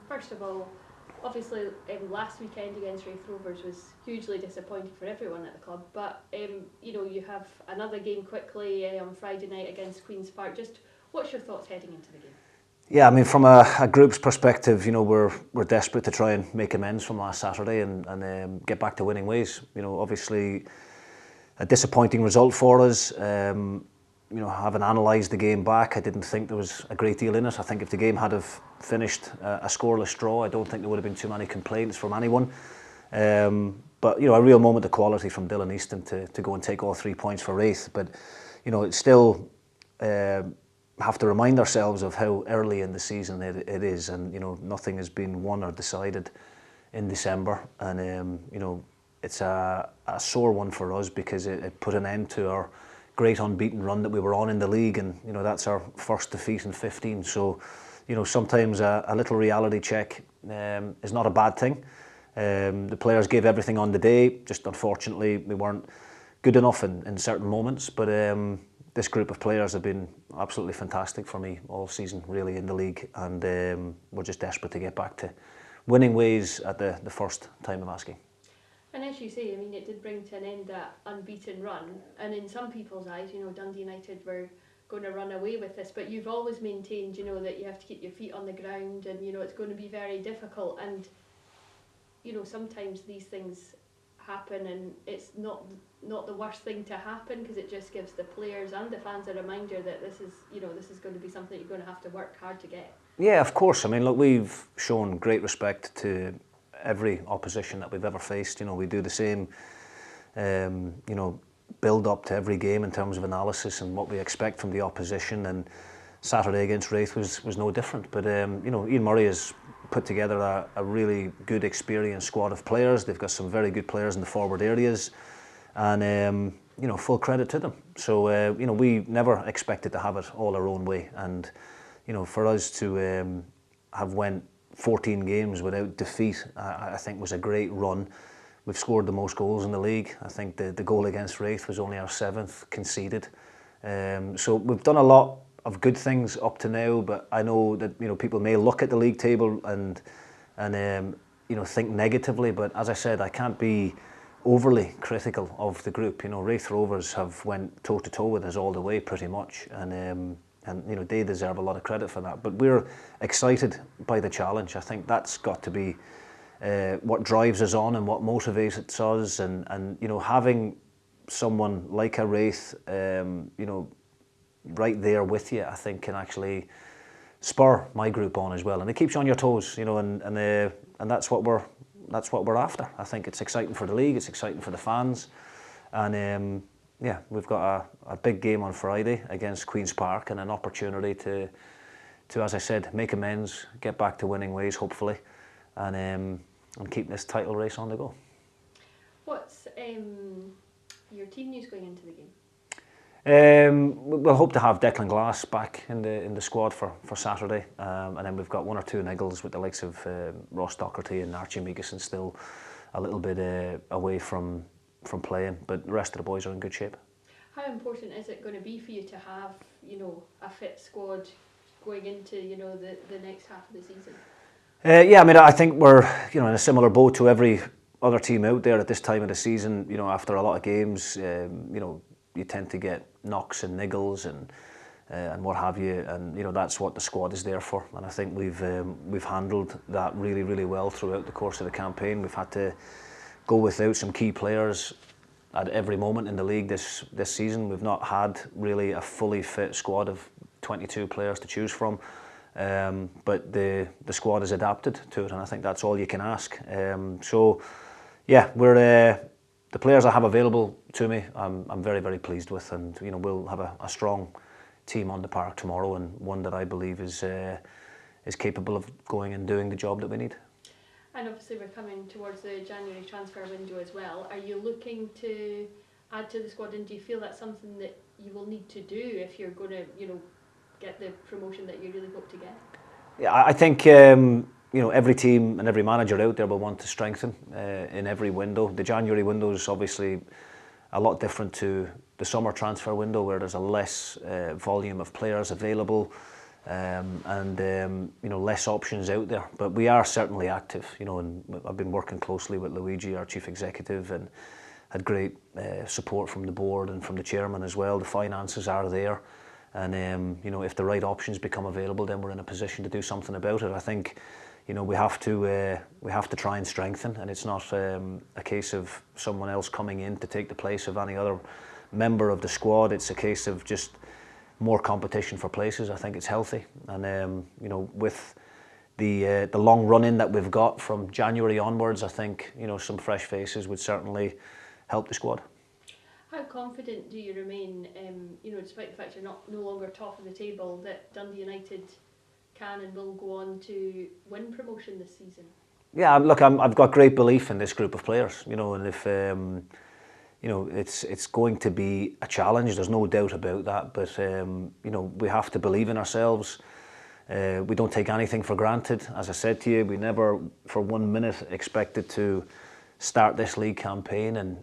First of all, obviously last weekend against Wraith Rovers was hugely disappointing for everyone at the club, but you have another game quickly on Friday night against Queen's Park. Just what's your thoughts heading into the game? Yeah, I mean, from a group's perspective, we're desperate to try and make amends from last Saturday and get back to winning ways. Obviously a disappointing result for us. Having analysed the game back, I didn't think there was a great deal in it. I think if the game had have finished a scoreless draw, I don't think there would have been too many complaints from anyone. But a real moment of quality from Dylan Easton to go and take all 3 points for Wraith. But it's still have to remind ourselves of how early in the season it is, and nothing has been won or decided in December, and it's a sore one for us because it put an end to our great unbeaten run that we were on in the league, and that's our first defeat in 15. So sometimes a little reality check is not a bad thing. The players gave everything on the day, just unfortunately we weren't good enough in certain moments, but this group of players have been absolutely fantastic for me all season, really, in the league, and we're just desperate to get back to winning ways at the first time of asking. And as you say, I mean, it did bring to an end that unbeaten run, and in some people's eyes, Dundee United were going to run away with this, but you've always maintained, that you have to keep your feet on the ground, and it's going to be very difficult, and sometimes these things happen, and it's not the worst thing to happen, because it just gives the players and the fans a reminder that this is going to be something you're going to have to work hard to get. Yeah, of course. I mean, look, we've shown great respect to every opposition that we've ever faced. We do the same build up to every game in terms of analysis and what we expect from the opposition, and Saturday against Wraith was no different. But Ian Murray has put together a really good experienced squad of players. They've got some very good players in the forward areas, and full credit to them. So we never expected to have it all our own way, and for us to have went 14 games without defeat, I think was a great run. We've scored the most goals in the league. I think the goal against Wraith was only our 7th conceded. So we've done a lot of good things up to now, but I know that people may look at the league table and think negatively, but as I said, I can't be overly critical of the group. Wraith Rovers have went toe to toe with us all the way pretty much, and they deserve a lot of credit for that. But we're excited by the challenge. I think that's got to be what drives us on and what motivates us, and having someone like a Wraith right there with you, I think can actually spur my group on as well, and it keeps you on your toes, and that's what we're after. I think it's exciting for the league, it's exciting for the fans, and we've got a big game on Friday against Queen's Park, and an opportunity to as I said, make amends, get back to winning ways hopefully, and keep this title race on the go. What's your team news going into the game? We'll hope to have Declan Glass back in the squad for Saturday, and then we've got one or two niggles with the likes of Ross Docherty and Archie Meagason still a little bit away from playing, but the rest of the boys are in good shape. How important is it going to be for you to have a fit squad going into the next half of the season? Yeah, I mean, I think we're in a similar boat to every other team out there at this time of the season. After a lot of games, you tend to get knocks and niggles and what have you, and that's what the squad is there for. And I think we've handled that really, really well throughout the course of the campaign. We've had to go without some key players at every moment in the league this season. We've not had really a fully fit squad of 22 players to choose from, but the squad has adapted to it, and I think that's all you can ask. So yeah, we're the players I have available to me, I'm very, very pleased with, and we'll have a strong team on the park tomorrow, and one that I believe is capable of going and doing the job that we need. And obviously we're coming towards the January transfer window as well. Are you looking to add to the squad, and do you feel that's something that you will need to do if you're going to get the promotion that you really hope to get? Yeah, I think every team and every manager out there will want to strengthen in every window. The January window is obviously a lot different to the summer transfer window, where there's a less volume of players available. less options out there. But we are certainly active, and I've been working closely with Luigi, our chief executive, and had great support from the board and from the chairman as well. The finances are there, and if the right options become available, then we're in a position to do something about it. I think we have to try and strengthen, and it's not a case of someone else coming in to take the place of any other member of the squad. It's a case of just more competition for places. I think it's healthy, and with the long run-in that we've got from January onwards, I think some fresh faces would certainly help the squad. How confident do you remain, despite the fact you're no longer top of the table, that Dundee United can and will go on to win promotion this season? Yeah, look, I've got great belief in this group of players, and if it's going to be a challenge, there's no doubt about that, but we have to believe in ourselves. We don't take anything for granted. As I said to you, we never for 1 minute expected to start this league campaign and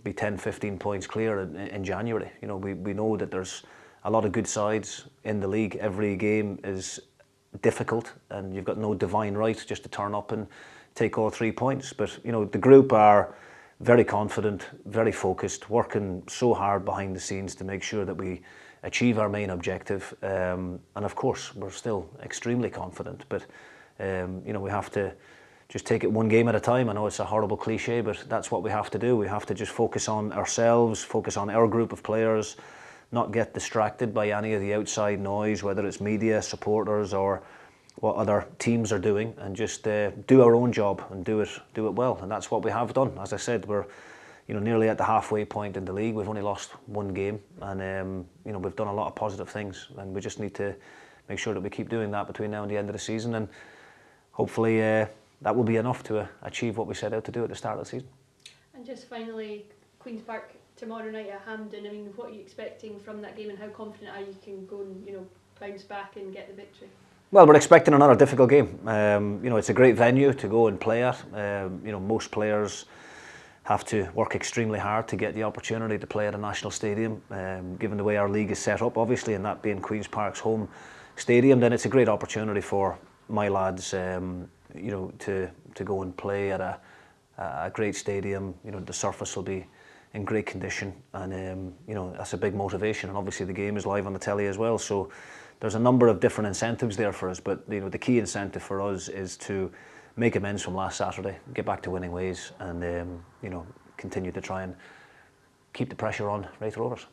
be 10-15 points clear in January. We know that there's a lot of good sides in the league. Every game is difficult, and you've got no divine right just to turn up and take all 3 points. But the group are very confident, very focused, working so hard behind the scenes to make sure that we achieve our main objective. And of course, we're still extremely confident, but we have to just take it one game at a time. I know it's a horrible cliche, but that's what we have to do. We have to just focus on ourselves, focus on our group of players, not get distracted by any of the outside noise, whether it's media, supporters, or what other teams are doing, and just do our own job and do it well. And that's what we have done. As I said, we're nearly at the halfway point in the league. We've only lost 1 game, and we've done a lot of positive things, and we just need to make sure that we keep doing that between now and the end of the season, and hopefully that will be enough to achieve what we set out to do at the start of the season. And just finally, Queen's Park tomorrow night at Hampden. I mean, what are you expecting from that game, and how confident are you can go and bounce back and get the victory? Well, we're expecting another difficult game. It's a great venue to go and play at. Most players have to work extremely hard to get the opportunity to play at a national stadium. Given the way our league is set up, obviously, and that being Queen's Park's home stadium, then it's a great opportunity for my lads, to go and play at a great stadium. The surface will be in great condition, and that's a big motivation. And obviously, the game is live on the telly as well. So there's a number of different incentives there for us, but the key incentive for us is to make amends from last Saturday, get back to winning ways, and continue to try and keep the pressure on Wraith Rovers.